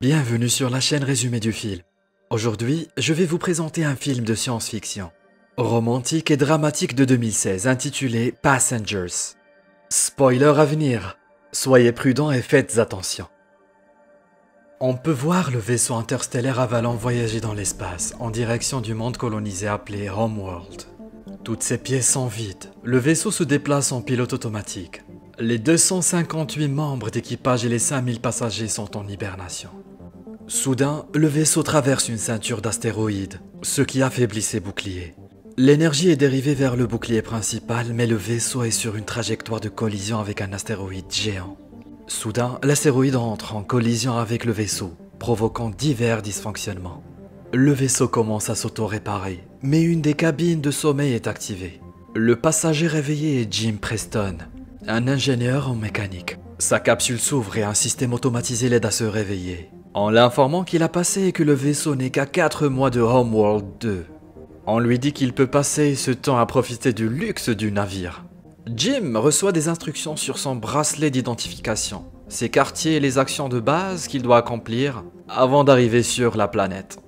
Bienvenue sur la chaîne résumé du film. Aujourd'hui, je vais vous présenter un film de science-fiction, romantique et dramatique de 2016 intitulé Passengers. Spoiler à venir, soyez prudents et faites attention. On peut voir le vaisseau interstellaire Avalon voyager dans l'espace en direction du monde colonisé appelé Homeworld. Toutes ses pièces sont vides, le vaisseau se déplace en pilote automatique. Les 258 membres d'équipage et les 5000 passagers sont en hibernation. Soudain, le vaisseau traverse une ceinture d'astéroïdes, ce qui affaiblit ses boucliers. L'énergie est dérivée vers le bouclier principal, mais le vaisseau est sur une trajectoire de collision avec un astéroïde géant. Soudain, l'astéroïde entre en collision avec le vaisseau, provoquant divers dysfonctionnements. Le vaisseau commence à s'auto-réparer, mais une des cabines de sommeil est activée. Le passager réveillé est Jim Preston, un ingénieur en mécanique. Sa capsule s'ouvre et un système automatisé l'aide à se réveiller, en l'informant qu'il a passé et que le vaisseau n'est qu'à 4 mois de Homeworld 2. On lui dit qu'il peut passer ce temps à profiter du luxe du navire. Jim reçoit des instructions sur son bracelet d'identification, ses quartiers et les actions de base qu'il doit accomplir avant d'arriver sur la planète.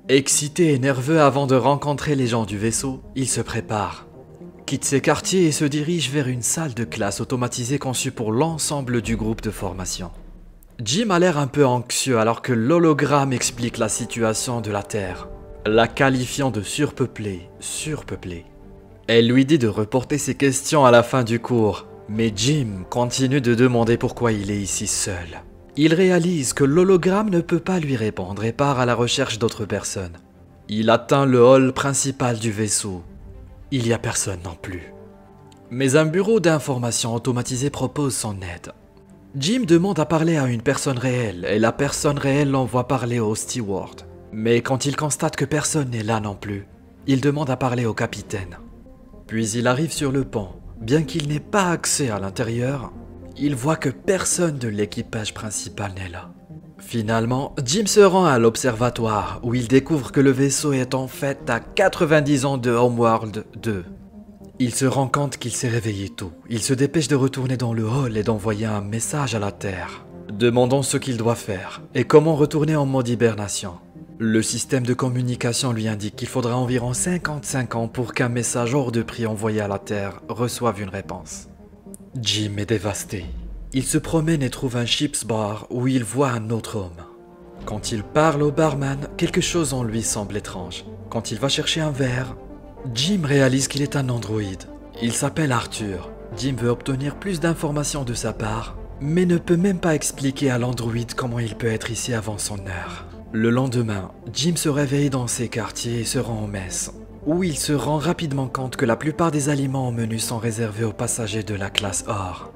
Excité et nerveux avant de rencontrer les gens du vaisseau, il se prépare, quitte ses quartiers et se dirige vers une salle de classe automatisée conçue pour l'ensemble du groupe de formation. Jim a l'air un peu anxieux alors que l'hologramme explique la situation de la Terre, la qualifiant de surpeuplée. Elle lui dit de reporter ses questions à la fin du cours, mais Jim continue de demander pourquoi il est ici seul. Il réalise que l'hologramme ne peut pas lui répondre et part à la recherche d'autres personnes. Il atteint le hall principal du vaisseau. Il n'y a personne non plus. Mais un bureau d'information automatisé propose son aide. Jim demande à parler à une personne réelle et la personne réelle l'envoie parler au steward. Mais quand il constate que personne n'est là non plus, il demande à parler au capitaine. Puis il arrive sur le pont. Bien qu'il n'ait pas accès à l'intérieur, il voit que personne de l'équipage principal n'est là. Finalement, Jim se rend à l'observatoire où il découvre que le vaisseau est en fait à 90 ans de Homeworld 2. Il se rend compte qu'il s'est réveillé tôt. Il se dépêche de retourner dans le hall et d'envoyer un message à la Terre, demandant ce qu'il doit faire et comment retourner en mode hibernation. Le système de communication lui indique qu'il faudra environ 55 ans pour qu'un message hors de prix envoyé à la Terre reçoive une réponse. Jim est dévasté. Il se promène et trouve un chips bar où il voit un autre homme. Quand il parle au barman, quelque chose en lui semble étrange. Quand il va chercher un verre, Jim réalise qu'il est un androïde. Il s'appelle Arthur. Jim veut obtenir plus d'informations de sa part, mais ne peut même pas expliquer à l'androïde comment il peut être ici avant son heure. Le lendemain, Jim se réveille dans ses quartiers et se rend au mess, où il se rend rapidement compte que la plupart des aliments au menu sont réservés aux passagers de la classe or.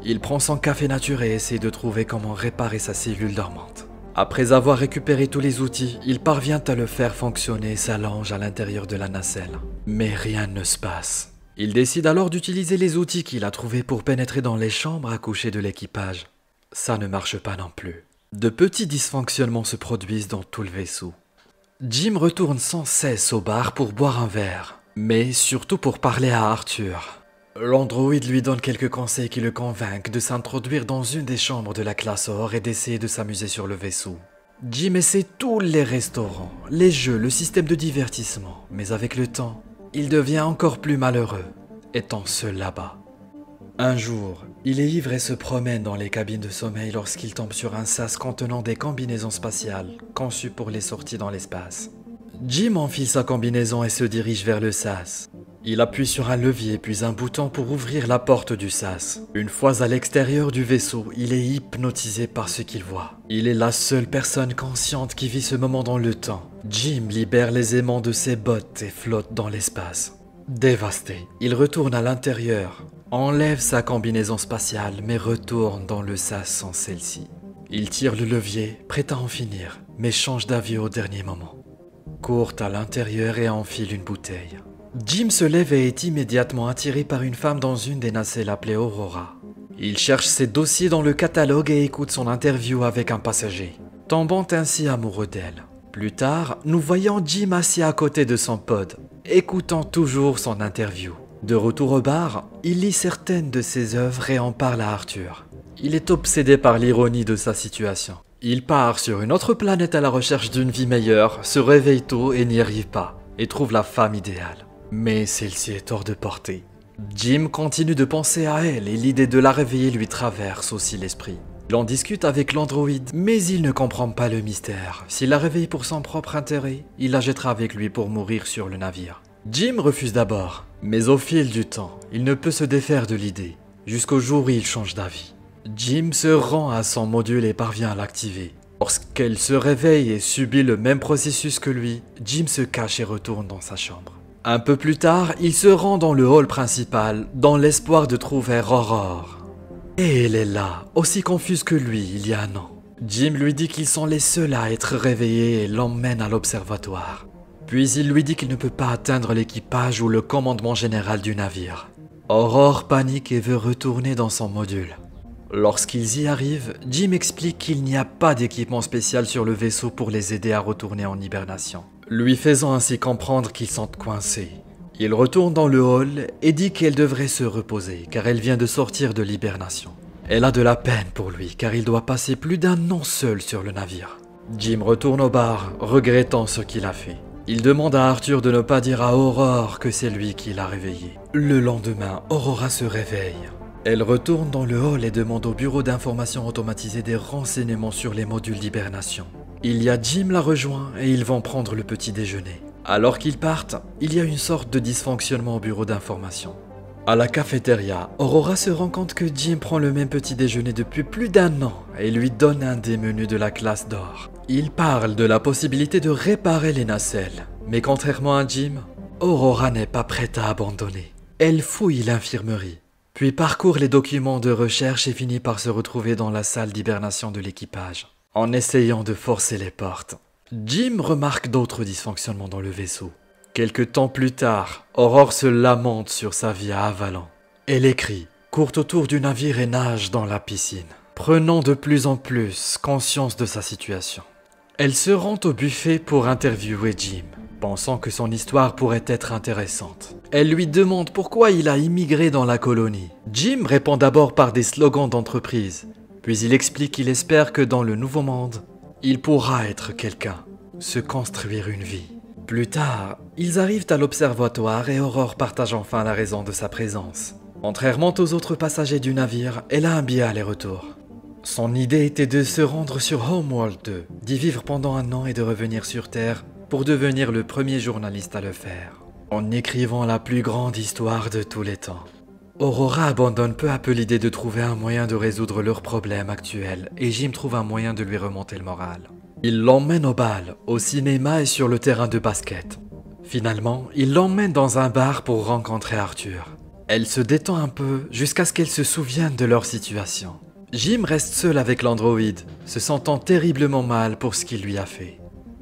Il prend son café nature et essaie de trouver comment réparer sa cellule dormante. Après avoir récupéré tous les outils, il parvient à le faire fonctionner et s'allonge à l'intérieur de la nacelle. Mais rien ne se passe. Il décide alors d'utiliser les outils qu'il a trouvés pour pénétrer dans les chambres à coucher de l'équipage. Ça ne marche pas non plus. De petits dysfonctionnements se produisent dans tout le vaisseau. Jim retourne sans cesse au bar pour boire un verre, mais surtout pour parler à Arthur. L'androïde lui donne quelques conseils qui le convainquent de s'introduire dans une des chambres de la classe or et d'essayer de s'amuser sur le vaisseau. Jim essaie tous les restaurants, les jeux, le système de divertissement, mais avec le temps, il devient encore plus malheureux, étant seul là-bas. Un jour, il est ivre et se promène dans les cabines de sommeil lorsqu'il tombe sur un sas contenant des combinaisons spatiales conçues pour les sorties dans l'espace. Jim enfile sa combinaison et se dirige vers le sas. Il appuie sur un levier puis un bouton pour ouvrir la porte du sas. Une fois à l'extérieur du vaisseau, il est hypnotisé par ce qu'il voit. Il est la seule personne consciente qui vit ce moment dans le temps. Jim libère les aimants de ses bottes et flotte dans l'espace. Dévasté, il retourne à l'intérieur, enlève sa combinaison spatiale mais retourne dans le sas sans celle-ci. Il tire le levier, prêt à en finir, mais change d'avis au dernier moment. Court à l'intérieur et enfile une bouteille. Jim se lève et est immédiatement attiré par une femme dans une des nacelles appelée Aurora. Il cherche ses dossiers dans le catalogue et écoute son interview avec un passager, tombant ainsi amoureux d'elle. Plus tard, nous voyons Jim assis à côté de son pod, écoutant toujours son interview. De retour au bar, il lit certaines de ses œuvres et en parle à Arthur. Il est obsédé par l'ironie de sa situation. Il part sur une autre planète à la recherche d'une vie meilleure, se réveille tôt et n'y arrive pas, et trouve la femme idéale. Mais celle-ci est hors de portée. Jim continue de penser à elle et l'idée de la réveiller lui traverse aussi l'esprit. Il en discute avec l'androïde, mais il ne comprend pas le mystère. S'il la réveille pour son propre intérêt, il la jettera avec lui pour mourir sur le navire. Jim refuse d'abord, mais au fil du temps, il ne peut se défaire de l'idée, jusqu'au jour où il change d'avis. Jim se rend à son module et parvient à l'activer. Lorsqu'elle se réveille et subit le même processus que lui, Jim se cache et retourne dans sa chambre. Un peu plus tard, il se rend dans le hall principal, dans l'espoir de trouver Aurore. Et elle est là, aussi confuse que lui il y a un an. Jim lui dit qu'ils sont les seuls à être réveillés et l'emmène à l'observatoire. Puis il lui dit qu'il ne peut pas atteindre l'équipage ou le commandement général du navire. Aurore panique et veut retourner dans son module. Lorsqu'ils y arrivent, Jim explique qu'il n'y a pas d'équipement spécial sur le vaisseau pour les aider à retourner en hibernation, lui faisant ainsi comprendre qu'ils sont coincés. Il retourne dans le hall et dit qu'elle devrait se reposer car elle vient de sortir de l'hibernation. Elle a de la peine pour lui car il doit passer plus d'1 an seul sur le navire. Jim retourne au bar, regrettant ce qu'il a fait. Il demande à Arthur de ne pas dire à Aurore que c'est lui qui l'a réveillée. Le lendemain, Aurora se réveille. Elle retourne dans le hall et demande au bureau d'information automatisé des renseignements sur les modules d'hibernation. Il y a Jim la rejoint et ils vont prendre le petit déjeuner. Alors qu'ils partent, il y a une sorte de dysfonctionnement au bureau d'information. À la cafétéria, Aurora se rend compte que Jim prend le même petit déjeuner depuis plus d'1 an et lui donne un des menus de la classe d'or. Il parle de la possibilité de réparer les nacelles, mais contrairement à Jim, Aurora n'est pas prête à abandonner. Elle fouille l'infirmerie, puis parcourt les documents de recherche et finit par se retrouver dans la salle d'hibernation de l'équipage, en essayant de forcer les portes. Jim remarque d'autres dysfonctionnements dans le vaisseau. Quelque temps plus tard, Aurore se lamente sur sa vie à Avalon. Elle écrit, court autour du navire et nage dans la piscine, prenant de plus en plus conscience de sa situation. Elle se rend au buffet pour interviewer Jim, pensant que son histoire pourrait être intéressante. Elle lui demande pourquoi il a immigré dans la colonie. Jim répond d'abord par des slogans d'entreprise, puis il explique qu'il espère que dans le nouveau monde, il pourra être quelqu'un, se construire une vie. Plus tard, ils arrivent à l'observatoire et Aurore partage enfin la raison de sa présence. Contrairement aux autres passagers du navire, elle a un billet aller-retour. Son idée était de se rendre sur Homeworld 2, d'y vivre pendant 1 an et de revenir sur Terre pour devenir le premier journaliste à le faire, en écrivant la plus grande histoire de tous les temps. Aurora abandonne peu à peu l'idée de trouver un moyen de résoudre leurs problèmes actuels et Jim trouve un moyen de lui remonter le moral. Il l'emmène au bal, au cinéma et sur le terrain de basket. Finalement, il l'emmène dans un bar pour rencontrer Arthur. Elle se détend un peu jusqu'à ce qu'elle se souvienne de leur situation. Jim reste seul avec l'androïde, se sentant terriblement mal pour ce qu'il lui a fait.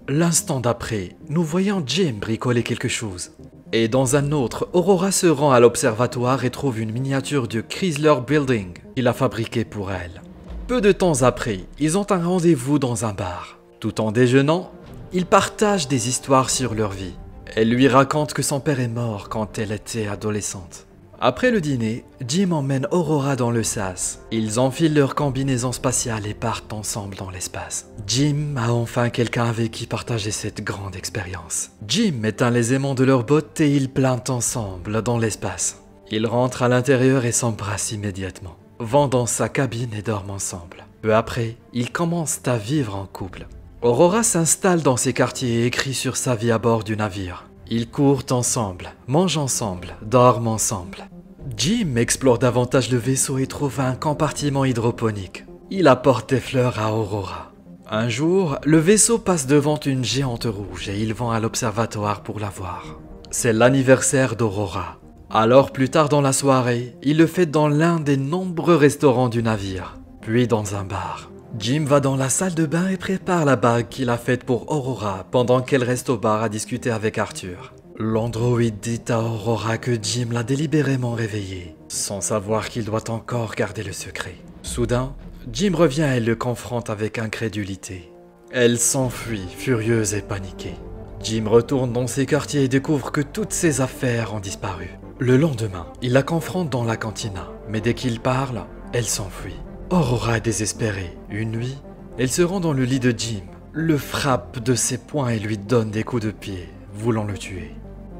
L'instant d'après, nous voyons Jim bricoler quelque chose. Et dans un autre, Aurora se rend à l'observatoire et trouve une miniature du Chrysler Building qu'il a fabriqué pour elle. Peu de temps après, ils ont un rendez-vous dans un bar. Tout en déjeunant, ils partagent des histoires sur leur vie. Elle lui raconte que son père est mort quand elle était adolescente. Après le dîner, Jim emmène Aurora dans le SAS. Ils enfilent leur combinaison spatiale et partent ensemble dans l'espace. Jim a enfin quelqu'un avec qui partager cette grande expérience. Jim éteint les aimants de leur botte et ils plantent ensemble dans l'espace. Ils rentrent à l'intérieur et s'embrassent immédiatement, vont dans sa cabine et dorment ensemble. Peu après, ils commencent à vivre en couple. Aurora s'installe dans ses quartiers et écrit sur sa vie à bord du navire. Ils courent ensemble, mangent ensemble, dorment ensemble. Jim explore davantage le vaisseau et trouve un compartiment hydroponique. Il apporte des fleurs à Aurora. Un jour, le vaisseau passe devant une géante rouge et ils vont à l'observatoire pour la voir. C'est l'anniversaire d'Aurora. Alors plus tard dans la soirée, il le fait dans l'un des nombreux restaurants du navire, puis dans un bar. Jim va dans la salle de bain et prépare la bague qu'il a faite pour Aurora pendant qu'elle reste au bar à discuter avec Arthur. L'androïde dit à Aurora que Jim l'a délibérément réveillée, sans savoir qu'il doit encore garder le secret. Soudain, Jim revient et le confronte avec incrédulité. Elle s'enfuit, furieuse et paniquée. Jim retourne dans ses quartiers et découvre que toutes ses affaires ont disparu. Le lendemain, il la confronte dans la cantina, mais dès qu'il parle, elle s'enfuit. Aurora est désespérée. Une nuit, Elle se rend dans le lit de Jim, le frappe de ses poings et lui donne des coups de pied, voulant le tuer.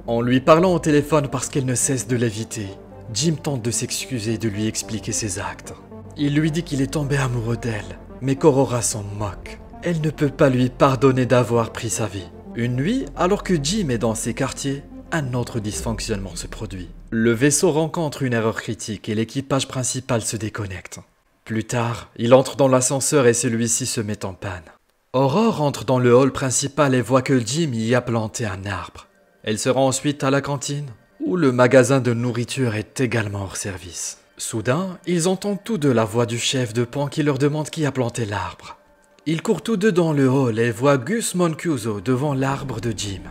En lui parlant au téléphone parce qu'elle ne cesse de l'éviter, Jim tente de s'excuser et de lui expliquer ses actes. Il lui dit qu'il est tombé amoureux d'elle, mais qu'Aurora s'en moque. Elle ne peut pas lui pardonner d'avoir pris sa vie. Une nuit, alors que Jim est dans ses quartiers, un autre dysfonctionnement se produit. Le vaisseau rencontre une erreur critique et l'équipage principal se déconnecte. Plus tard, il entre dans l'ascenseur et celui-ci se met en panne. Aurore entre dans le hall principal et voit que Jim y a planté un arbre. Elle se rend ensuite à la cantine, où le magasin de nourriture est également hors service. Soudain, ils entendent tous deux la voix du chef de pan qui leur demande qui a planté l'arbre. Ils courent tous deux dans le hall et voient Gus Mancuso devant l'arbre de Jim.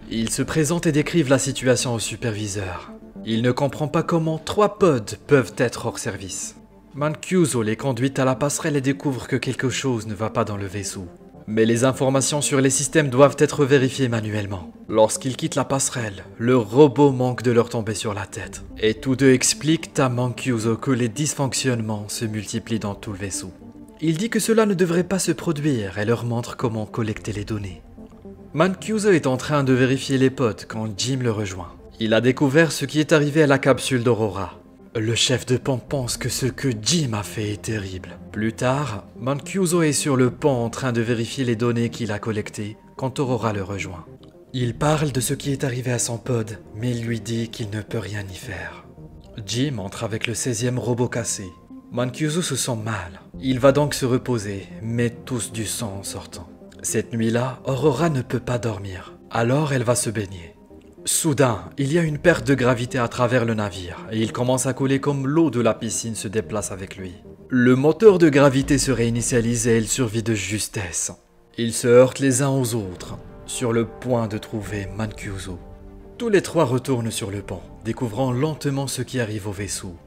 Ils se présentent et décrivent la situation au superviseur. Il ne comprend pas comment 3 pods peuvent être hors service. Mancuso les conduit à la passerelle et découvre que quelque chose ne va pas dans le vaisseau. Mais les informations sur les systèmes doivent être vérifiées manuellement. Lorsqu'ils quittent la passerelle, le robot manque de leur tomber sur la tête. Et tous deux expliquent à Mancuso que les dysfonctionnements se multiplient dans tout le vaisseau. Il dit que cela ne devrait pas se produire et leur montre comment collecter les données. Mancuso est en train de vérifier les pods quand Jim le rejoint. Il a découvert ce qui est arrivé à la capsule d'Aurora. Le chef de pan pense que ce que Jim a fait est terrible. Plus tard, Mancuso est sur le pont en train de vérifier les données qu'il a collectées quand Aurora le rejoint. Il parle de ce qui est arrivé à son pod, mais il lui dit qu'il ne peut rien y faire. Jim entre avec le 16e robot cassé. Mancuso se sent mal. Il va donc se reposer, mais tousse du sang en sortant. Cette nuit-là, Aurora ne peut pas dormir. Alors elle va se baigner. Soudain, il y a une perte de gravité à travers le navire et il commence à couler comme l'eau de la piscine se déplace avec lui. Le moteur de gravité se réinitialise et elle survit de justesse. Ils se heurtent les uns aux autres, sur le point de trouver Mancuso. Tous les 3 retournent sur le pont, découvrant lentement ce qui arrive au vaisseau.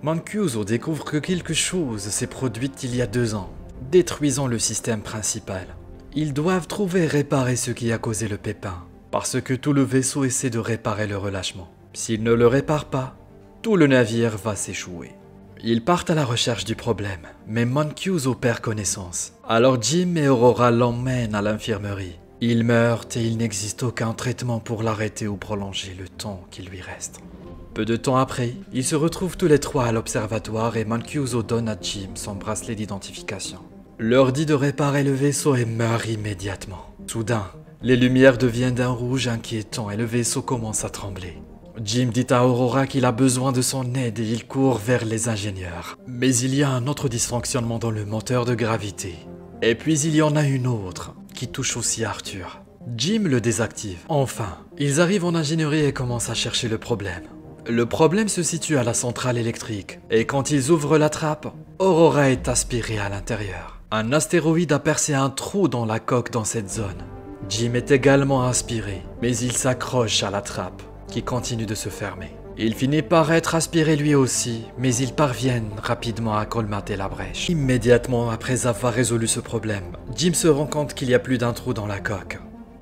Mancuso découvre que quelque chose s'est produit il y a 2 ans, détruisant le système principal. Ils doivent trouver et réparer ce qui a causé le pépin. Parce que tout le vaisseau essaie de réparer le relâchement. S'il ne le répare pas, tout le navire va s'échouer. Ils partent à la recherche du problème, mais Mancuso perd connaissance. Alors Jim et Aurora l'emmènent à l'infirmerie. Il meurt et il n'existe aucun traitement pour l'arrêter ou prolonger le temps qui lui reste. Peu de temps après, ils se retrouvent tous les 3 à l'observatoire et Mancuso donne à Jim son bracelet d'identification. Leur dit de réparer le vaisseau et meurt immédiatement. Soudain, les lumières deviennent d'un rouge inquiétant et le vaisseau commence à trembler. Jim dit à Aurora qu'il a besoin de son aide et il court vers les ingénieurs. Mais il y a un autre dysfonctionnement dans le moteur de gravité. Et puis il y en a une autre, qui touche aussi Arthur. Jim le désactive. Enfin, ils arrivent en ingénierie et commencent à chercher le problème. Le problème se situe à la centrale électrique, et quand ils ouvrent la trappe, Aurora est aspirée à l'intérieur. Un astéroïde a percé un trou dans la coque dans cette zone. Jim est également aspiré, mais il s'accroche à la trappe, qui continue de se fermer. Il finit par être aspiré lui aussi, mais ils parviennent rapidement à colmater la brèche. Immédiatement après avoir résolu ce problème, Jim se rend compte qu'il y a plus d'un trou dans la coque.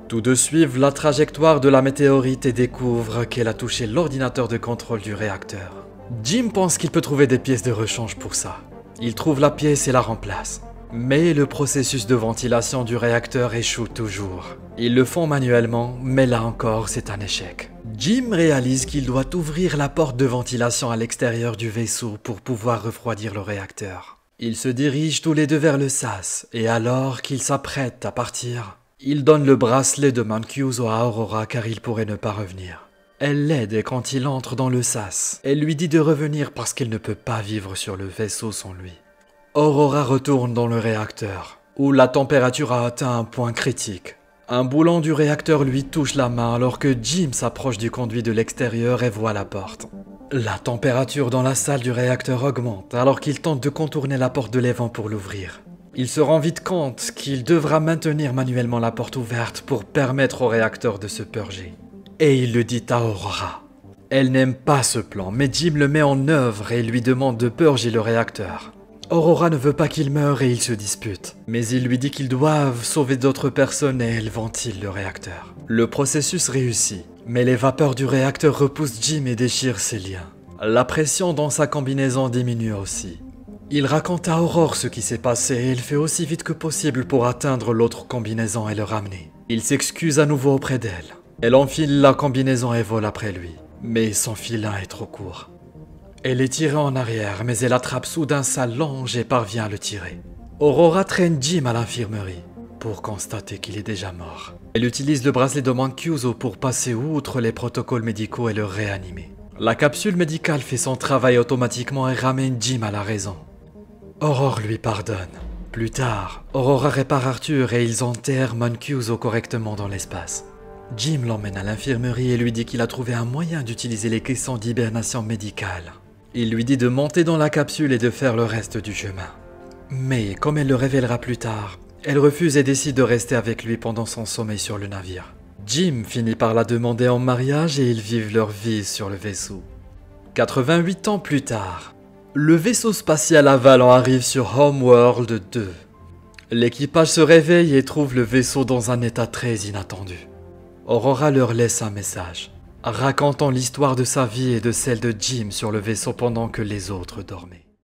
Tous deux suivent la trajectoire de la météorite et découvrent qu'elle a touché l'ordinateur de contrôle du réacteur. Jim pense qu'il peut trouver des pièces de rechange pour ça. Il trouve la pièce et la remplace. Mais le processus de ventilation du réacteur échoue toujours. Ils le font manuellement, mais là encore c'est un échec. Jim réalise qu'il doit ouvrir la porte de ventilation à l'extérieur du vaisseau pour pouvoir refroidir le réacteur. Ils se dirigent tous les deux vers le sas, et alors qu'ils s'apprêtent à partir, il donne le bracelet de Mancuso à Aurora car il pourrait ne pas revenir. Elle l'aide et quand il entre dans le sas, elle lui dit de revenir parce qu'elle ne peut pas vivre sur le vaisseau sans lui. Aurora retourne dans le réacteur, où la température a atteint un point critique. Un boulon du réacteur lui touche la main alors que Jim s'approche du conduit de l'extérieur et voit la porte. La température dans la salle du réacteur augmente alors qu'il tente de contourner la porte de l'évent pour l'ouvrir. Il se rend vite compte qu'il devra maintenir manuellement la porte ouverte pour permettre au réacteur de se purger. Et il le dit à Aurora. Elle n'aime pas ce plan, mais Jim le met en œuvre et lui demande de purger le réacteur. Aurora ne veut pas qu'il meure et ils se disputent. Mais il lui dit qu'ils doivent sauver d'autres personnes et elle ventile le réacteur. Le processus réussit, mais les vapeurs du réacteur repoussent Jim et déchirent ses liens. La pression dans sa combinaison diminue aussi. Il raconte à Aurore ce qui s'est passé et il fait aussi vite que possible pour atteindre l'autre combinaison et le ramener. Il s'excuse à nouveau auprès d'elle. Elle enfile la combinaison et vole après lui. Mais son filin est trop court. Elle est tirée en arrière, mais elle attrape soudain sa longe et parvient à le tirer. Aurora traîne Jim à l'infirmerie pour constater qu'il est déjà mort. Elle utilise le bracelet de Mancuso pour passer outre les protocoles médicaux et le réanimer. La capsule médicale fait son travail automatiquement et ramène Jim à la raison. Aurore lui pardonne. Plus tard, Aurora répare Arthur et ils enterrent Mancuso correctement dans l'espace. Jim l'emmène à l'infirmerie et lui dit qu'il a trouvé un moyen d'utiliser les caissons d'hibernation médicale. Il lui dit de monter dans la capsule et de faire le reste du chemin. Mais comme elle le révélera plus tard, elle refuse et décide de rester avec lui pendant son sommeil sur le navire. Jim finit par la demander en mariage et ils vivent leur vie sur le vaisseau. 88 ans plus tard, le vaisseau spatial Avalon arrive sur Homeworld 2. L'équipage se réveille et trouve le vaisseau dans un état très inattendu. Aurora leur laisse un message, racontant l'histoire de sa vie et de celle de Jim sur le vaisseau pendant que les autres dormaient.